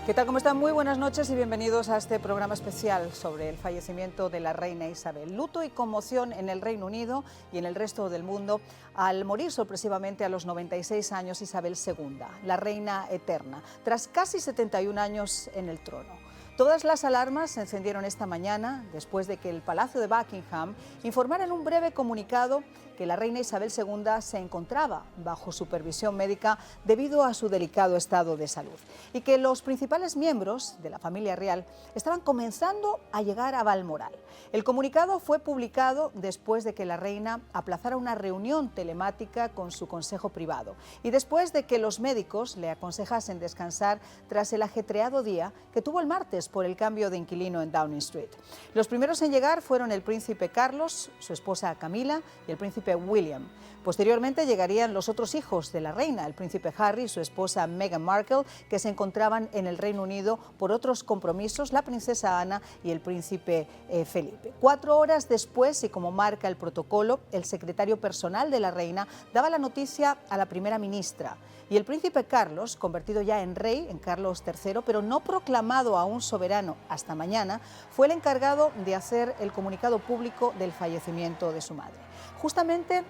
¿Qué tal? ¿Cómo están? Muy buenas noches y bienvenidos a este programa especial sobre el fallecimiento de la reina Isabel. Luto y conmoción en el Reino Unido y en el resto del mundo al morir sorpresivamente a los 96 años Isabel II, la reina eterna, tras casi 71 años en el trono. Todas las alarmas se encendieron esta mañana después de que el Palacio de Buckingham informara en un breve comunicado que la reina Isabel II se encontraba bajo supervisión médica debido a su delicado estado de salud y que los principales miembros de la familia real estaban comenzando a llegar a Balmoral. El comunicado fue publicado después de que la reina aplazara una reunión telemática con su consejo privado y después de que los médicos le aconsejasen descansar tras el ajetreado día que tuvo el martes por el cambio de inquilino en Downing Street. Los primeros en llegar fueron el príncipe Carlos, su esposa Camila y el príncipe William. Posteriormente llegarían los otros hijos de la reina, el príncipe Harry y su esposa Meghan Markle, que se encontraban en el Reino Unido por otros compromisos, la princesa Ana y el príncipe Felipe. 4 horas después, y como marca el protocolo, el secretario personal de la reina daba la noticia a la primera ministra. Y el príncipe Carlos, convertido ya en rey, en Carlos III, pero no proclamado aún soberano hasta mañana, fue el encargado de hacer el comunicado público del fallecimiento de su madre. Justamente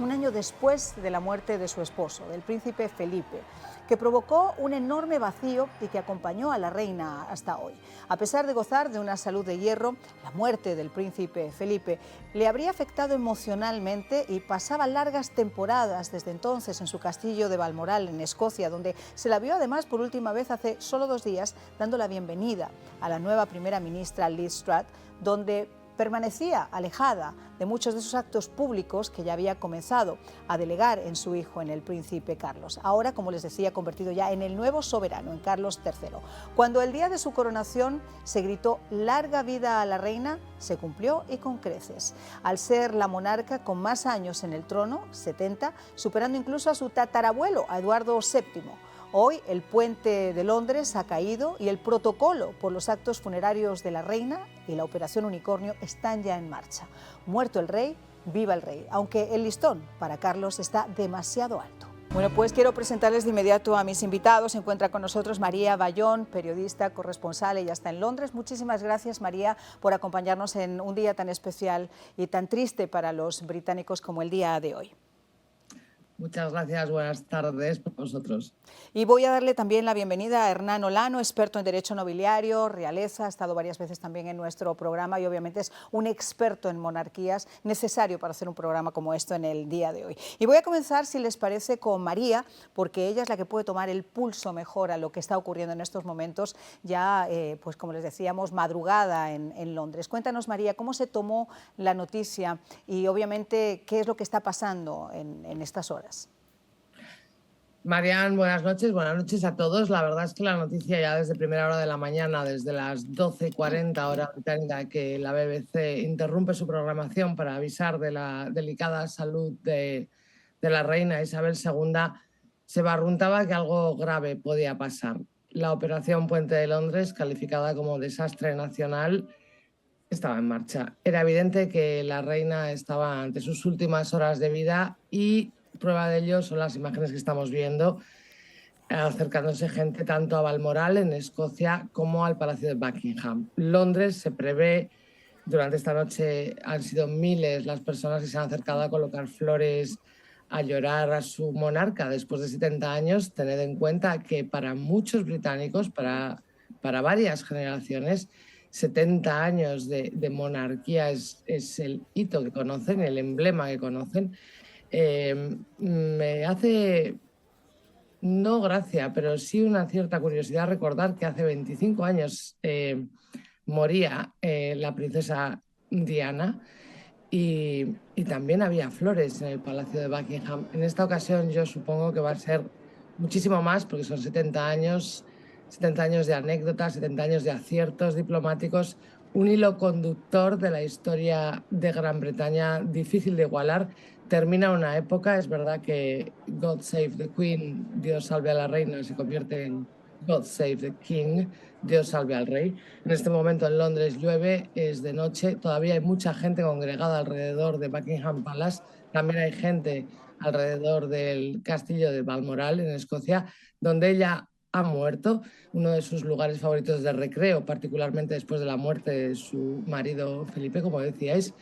un año después de la muerte de su esposo, del príncipe Felipe, que provocó un enorme vacío y que acompañó a la reina hasta hoy. A pesar de gozar de una salud de hierro, la muerte del príncipe Felipe le habría afectado emocionalmente y pasaba largas temporadas desde entonces en su castillo de Balmoral, en Escocia, donde se la vio además por última vez hace solo 2 días, dando la bienvenida a la nueva primera ministra Liz Truss, donde permanecía alejada de muchos de esos actos públicos que ya había comenzado a delegar en su hijo, en el príncipe Carlos. Ahora, como les decía, convertido ya en el nuevo soberano, en Carlos III. Cuando el día de su coronación se gritó «Larga vida a la reina», se cumplió y con creces. Al ser la monarca con más años en el trono, 70, superando incluso a su tatarabuelo, a Eduardo VII. Hoy el puente de Londres ha caído y el protocolo por los actos funerarios de la reina y la Operación Unicornio están ya en marcha. Muerto el rey, viva el rey, aunque el listón para Carlos está demasiado alto. Bueno, pues quiero presentarles de inmediato a mis invitados. Se encuentra con nosotros María Bayón, periodista, corresponsal, ella está en Londres. Muchísimas gracias, María, por acompañarnos en un día tan especial y tan triste para los británicos como el día de hoy. Muchas gracias, buenas tardes para vosotros. Y voy a darle también la bienvenida a Hernán Olano, experto en Derecho Nobiliario, realeza, ha estado varias veces también en nuestro programa y obviamente es un experto en monarquías, necesario para hacer un programa como esto en el día de hoy. Y voy a comenzar, si les parece, con María, porque ella es la que puede tomar el pulso mejor a lo que está ocurriendo en estos momentos, ya, pues como les decíamos, madrugada en Londres. Cuéntanos, María, cómo se tomó la noticia y obviamente qué es lo que está pasando en estas horas. Marian, buenas noches a todos. La verdad es que la noticia ya desde primera hora de la mañana, desde las 12:40 hora británica, que la BBC interrumpe su programación para avisar de la delicada salud de la reina Isabel II, se barruntaba que algo grave podía pasar. La operación Puente de Londres, calificada como desastre nacional, estaba en marcha. Era evidente que la reina estaba ante sus últimas horas de vida y prueba de ello son las imágenes que estamos viendo, acercándose gente tanto a Balmoral, en Escocia, como al Palacio de Buckingham. Londres se prevé, durante esta noche han sido miles las personas que se han acercado a colocar flores, a llorar a su monarca después de 70 años. Tened en cuenta que para muchos británicos, para varias generaciones, 70 años de monarquía es el hito que conocen, el emblema que conocen. Me hace, no gracia, pero sí una cierta curiosidad recordar que hace 25 años moría la princesa Diana y también había flores en el Palacio de Buckingham. En esta ocasión yo supongo que va a ser muchísimo más, porque son 70 años de anécdotas, 70 años de aciertos diplomáticos, un hilo conductor de la historia de Gran Bretaña difícil de igualar. Termina una época, es verdad que God Save the Queen, Dios salve a la reina, se convierte en God Save the King, Dios salve al rey. En este momento en Londres llueve, es de noche, todavía hay mucha gente congregada alrededor de Buckingham Palace, también hay gente alrededor del castillo de Balmoral, en Escocia, donde ella ha muerto, uno de sus lugares favoritos de recreo, particularmente después de la muerte de su marido Felipe, como decíais.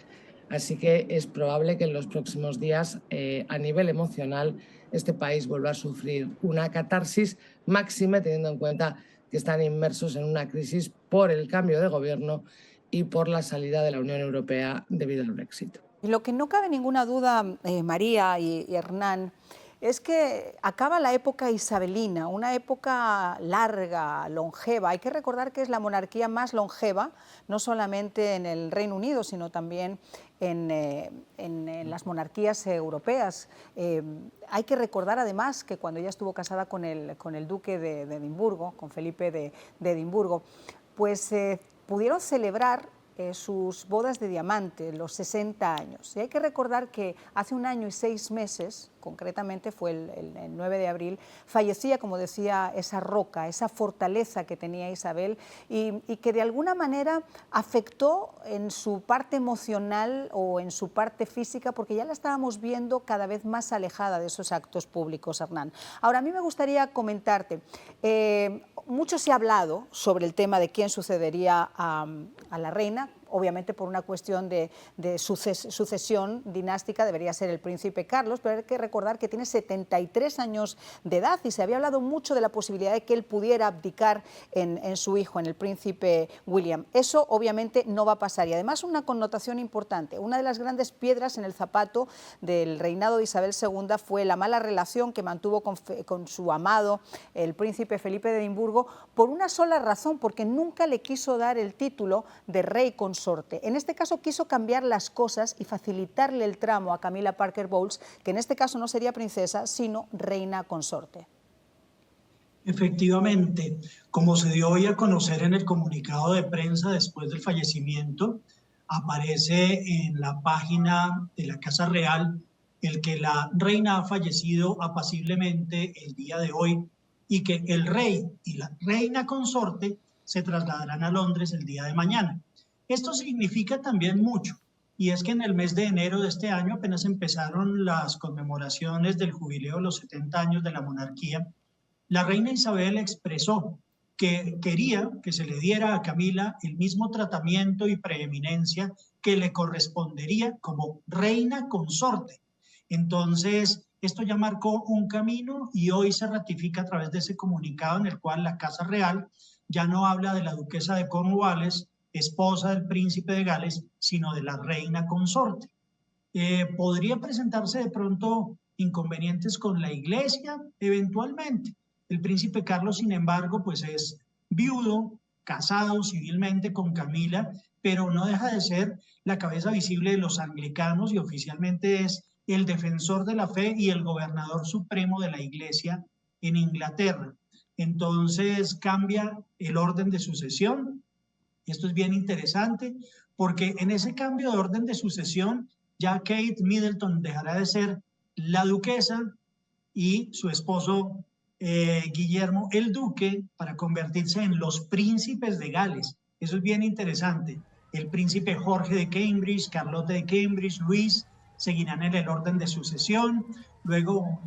Así que es probable que en los próximos días, a nivel emocional, este país vuelva a sufrir una catarsis máxima, teniendo en cuenta que están inmersos en una crisis por el cambio de gobierno y por la salida de la Unión Europea debido al Brexit. Y lo que no cabe ninguna duda, María y Hernán, es que acaba la época isabelina, una época larga, longeva. Hay que recordar que es la monarquía más longeva, no solamente en el Reino Unido, sino también en las monarquías europeas. Hay que recordar además que cuando ella estuvo casada con el duque de Edimburgo, con Felipe de Edimburgo, pues pudieron celebrar sus bodas de diamante, los 60 años. Y hay que recordar que hace 1 año y 6 meses, concretamente fue el 9 de abril, fallecía, como decía, esa roca, esa fortaleza que tenía Isabel y que de alguna manera afectó en su parte emocional o en su parte física, porque ya la estábamos viendo cada vez más alejada de esos actos públicos, Hernán. Ahora, a mí me gustaría comentarte, mucho se ha hablado sobre el tema de quién sucedería a la reina. Obviamente por una cuestión de sucesión dinástica debería ser el príncipe Carlos, pero hay que recordar que tiene 73 años de edad y se había hablado mucho de la posibilidad de que él pudiera abdicar en su hijo, en el príncipe William. Eso obviamente no va a pasar y además una connotación importante. Una de las grandes piedras en el zapato del reinado de Isabel II fue la mala relación que mantuvo con su amado, el príncipe Felipe de Edimburgo, por una sola razón, porque nunca le quiso dar el título de rey consorte. En este caso quiso cambiar las cosas y facilitarle el tramo a Camilla Parker Bowles, que en este caso no sería princesa, sino reina consorte. Efectivamente, como se dio hoy a conocer en el comunicado de prensa después del fallecimiento, aparece en la página de la Casa Real el que la reina ha fallecido apaciblemente el día de hoy y que el rey y la reina consorte se trasladarán a Londres el día de mañana. Esto significa también mucho, y es que en el mes de enero de este año apenas empezaron las conmemoraciones del jubileo de los 70 años de la monarquía. La reina Isabel expresó que quería que se le diera a Camila el mismo tratamiento y preeminencia que le correspondería como reina consorte. Entonces, esto ya marcó un camino y hoy se ratifica a través de ese comunicado en el cual la Casa Real ya no habla de la duquesa de Cornwallis, esposa del príncipe de Gales, sino de la reina consorte. ¿Podría presentarse de pronto inconvenientes con la iglesia? Eventualmente. El príncipe Carlos, sin embargo, pues es viudo, casado civilmente con Camila, pero no deja de ser la cabeza visible de los anglicanos y oficialmente es el defensor de la fe y el gobernador supremo de la iglesia en Inglaterra. Entonces cambia el orden de sucesión. Esto es bien interesante porque en ese cambio de orden de sucesión ya Kate Middleton dejará de ser la duquesa y su esposo Guillermo el duque para convertirse en los príncipes de Gales. Eso es bien interesante. El príncipe Jorge de Cambridge, Carlota de Cambridge, Luis seguirán en el orden de sucesión. Luego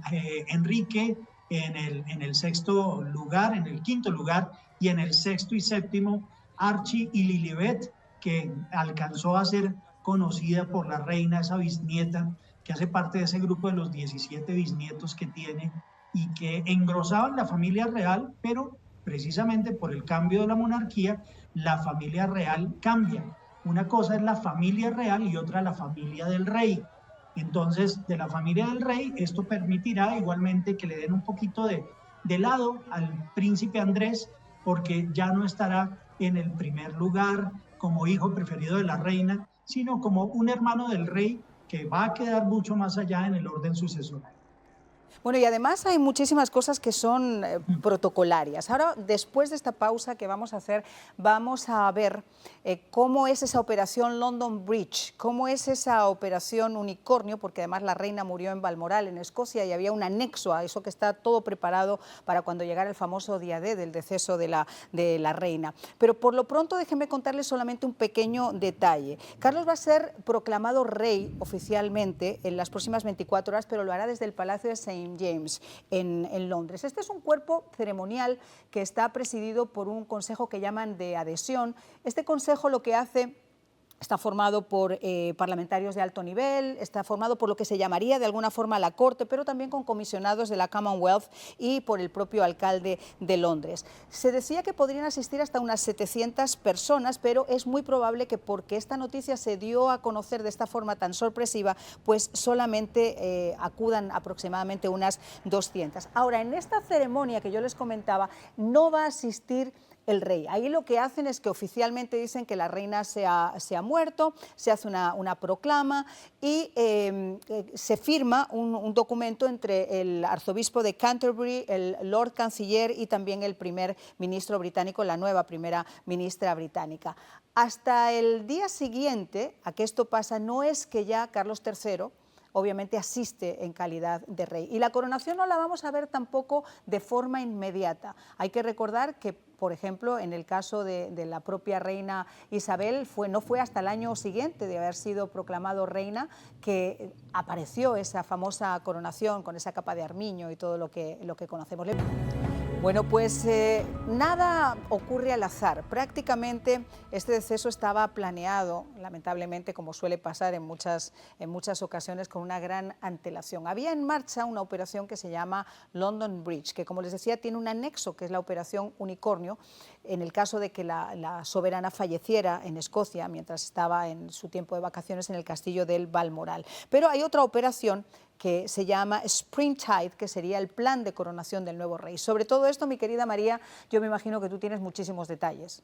Enrique en el sexto lugar, en el quinto lugar, y en el sexto y séptimo Archie y Lilibet, que alcanzó a ser conocida por la reina, esa bisnieta, que hace parte de ese grupo de los 17 bisnietos que tiene y que engrosaban la familia real, pero precisamente por el cambio de la monarquía, la familia real cambia. Una cosa es la familia real y otra la familia del rey. Entonces, de la familia del rey, esto permitirá igualmente que le den un poquito de lado al príncipe Andrés, porque ya no estará en el primer lugar como hijo preferido de la reina, sino como un hermano del rey que va a quedar mucho más allá en el orden sucesoral. Bueno, y además hay muchísimas cosas que son protocolarias. Ahora, después de esta pausa que vamos a hacer, vamos a ver cómo es esa operación London Bridge, cómo es esa operación Unicornio, porque además la reina murió en Balmoral, en Escocia, y había un anexo a eso que está todo preparado para cuando llegara el famoso día D del deceso de la reina. Pero por lo pronto déjenme contarles solamente un pequeño detalle. Carlos va a ser proclamado rey oficialmente en las próximas 24 horas, pero lo hará desde el Palacio de St. St. James en Londres. Este es un cuerpo ceremonial que está presidido por un consejo que llaman de adhesión. Este consejo lo que hace... Está formado por parlamentarios de alto nivel, está formado por lo que se llamaría de alguna forma la Corte, pero también con comisionados de la Commonwealth y por el propio alcalde de Londres. Se decía que podrían asistir hasta unas 700 personas, pero es muy probable que porque esta noticia se dio a conocer de esta forma tan sorpresiva, pues solamente acudan aproximadamente unas 200. Ahora, en esta ceremonia que yo les comentaba, no va a asistir el rey. Ahí lo que hacen es que oficialmente dicen que la reina se ha muerto, se hace una proclama y se firma un documento entre el arzobispo de Canterbury, el Lord Canciller y también el primer ministro británico, la nueva primera ministra británica. Hasta el día siguiente a que esto pasa, no es que ya Carlos III obviamente asiste en calidad de rey. Y la coronación no la vamos a ver tampoco de forma inmediata. Hay que recordar que, por ejemplo, en el caso de la propia reina Isabel, no fue hasta el año siguiente de haber sido proclamado reina que apareció esa famosa coronación con esa capa de armiño y todo lo que conocemos. Bueno, pues nada ocurre al azar. Prácticamente este deceso estaba planeado, lamentablemente, como suele pasar en muchas ocasiones, con una gran antelación. Había en marcha una operación que se llama London Bridge, que, como les decía, tiene un anexo, que es la operación Unicornio, en el caso de que la soberana falleciera en Escocia mientras estaba en su tiempo de vacaciones en el castillo del Balmoral. Pero hay otra operación que se llama Springtide, que sería el plan de coronación del nuevo rey. Sobre todo esto, mi querida María, yo me imagino que tú tienes muchísimos detalles.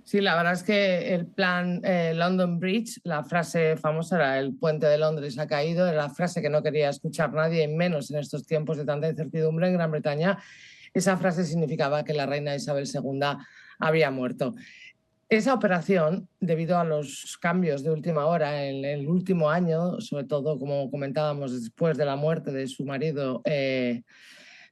Sí, la verdad es que el plan London Bridge, la frase famosa era "el puente de Londres ha caído", era la frase que no quería escuchar nadie, menos en estos tiempos de tanta incertidumbre en Gran Bretaña. Esa frase significaba que la reina Isabel II había muerto. Esa operación, debido a los cambios de última hora en el último año, sobre todo, como comentábamos, después de la muerte de su marido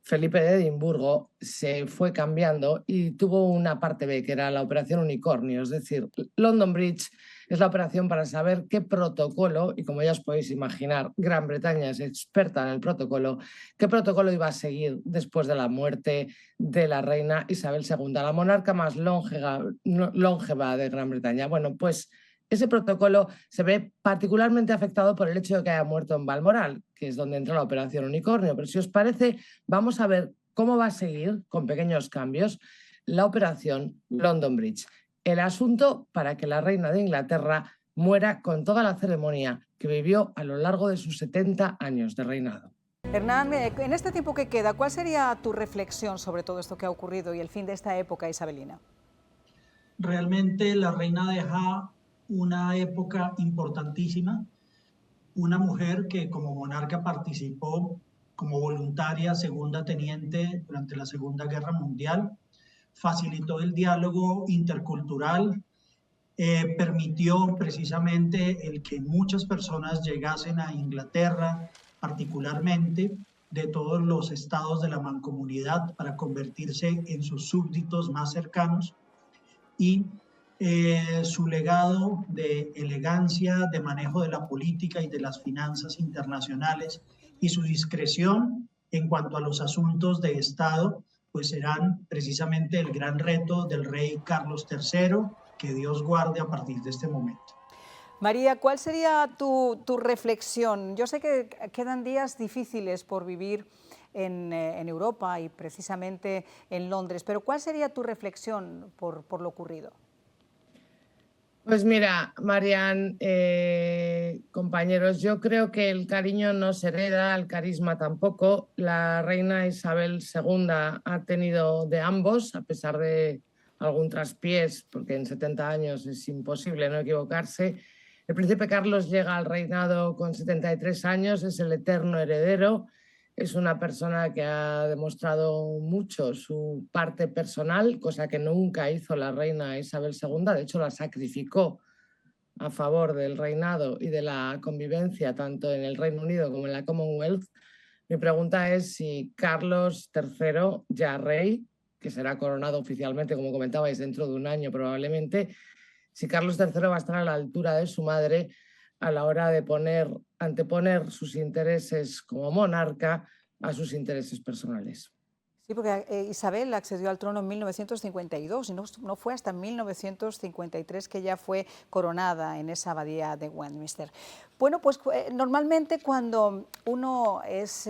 Felipe de Edimburgo, se fue cambiando y tuvo una parte B, que era la operación Unicornio. Es decir, London Bridge es la operación para saber qué protocolo, y como ya os podéis imaginar, Gran Bretaña es experta en el protocolo, qué protocolo iba a seguir después de la muerte de la reina Isabel II, la monarca más longeva de Gran Bretaña. Bueno, pues ese protocolo se ve particularmente afectado por el hecho de que haya muerto en Balmoral, que es donde entra la operación Unicornio. Pero si os parece, vamos a ver cómo va a seguir, con pequeños cambios, la operación London Bridge. El asunto para que la reina de Inglaterra muera con toda la ceremonia que vivió a lo largo de sus 70 años de reinado. Hernán, en este tiempo que queda, ¿cuál sería tu reflexión sobre todo esto que ha ocurrido y el fin de esta época isabelina? Realmente la reina deja una época importantísima, una mujer que como monarca participó como voluntaria segunda teniente durante la Segunda Guerra Mundial, facilitó el diálogo intercultural, permitió precisamente el que muchas personas llegasen a Inglaterra, particularmente de todos los estados de la mancomunidad, para convertirse en sus súbditos más cercanos, y su legado de elegancia, de manejo de la política y de las finanzas internacionales y su discreción en cuanto a los asuntos de Estado, pues serán precisamente el gran reto del rey Carlos III, que Dios guarde a partir de este momento. María, ¿cuál sería tu reflexión? Yo sé que quedan días difíciles por vivir en Europa y precisamente en Londres, pero ¿cuál sería tu reflexión por lo ocurrido? Pues mira, Marian, compañeros, yo creo que el cariño no se hereda, el carisma tampoco. La reina Isabel II ha tenido de ambos, a pesar de algún traspiés, porque en 70 años es imposible no equivocarse. El príncipe Carlos llega al reinado con 73 años, es el eterno heredero. Es una persona que ha demostrado mucho su parte personal, cosa que nunca hizo la reina Isabel II. De hecho, la sacrificó a favor del reinado y de la convivencia tanto en el Reino Unido como en la Commonwealth. Mi pregunta es si Carlos III, ya rey, que será coronado oficialmente, como comentabais, dentro de un año probablemente, si Carlos III va a estar a la altura de su madre a la hora de anteponer sus intereses como monarca a sus intereses personales. Sí, porque Isabel accedió al trono en 1952 y no fue hasta 1953 que ella fue coronada en esa abadía de Westminster. Bueno, pues normalmente cuando uno es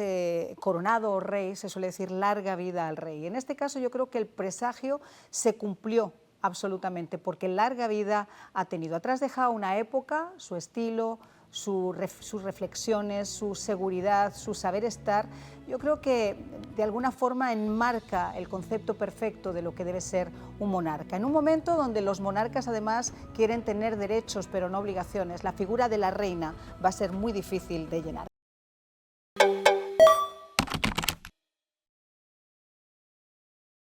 coronado rey se suele decir larga vida al rey. En este caso yo creo que el presagio se cumplió absolutamente, porque larga vida ha tenido. Atrás deja una época, su estilo, sus reflexiones, su seguridad, su saber estar. Yo creo que de alguna forma enmarca el concepto perfecto de lo que debe ser un monarca. En un momento donde los monarcas además quieren tener derechos pero no obligaciones, la figura de la reina va a ser muy difícil de llenar.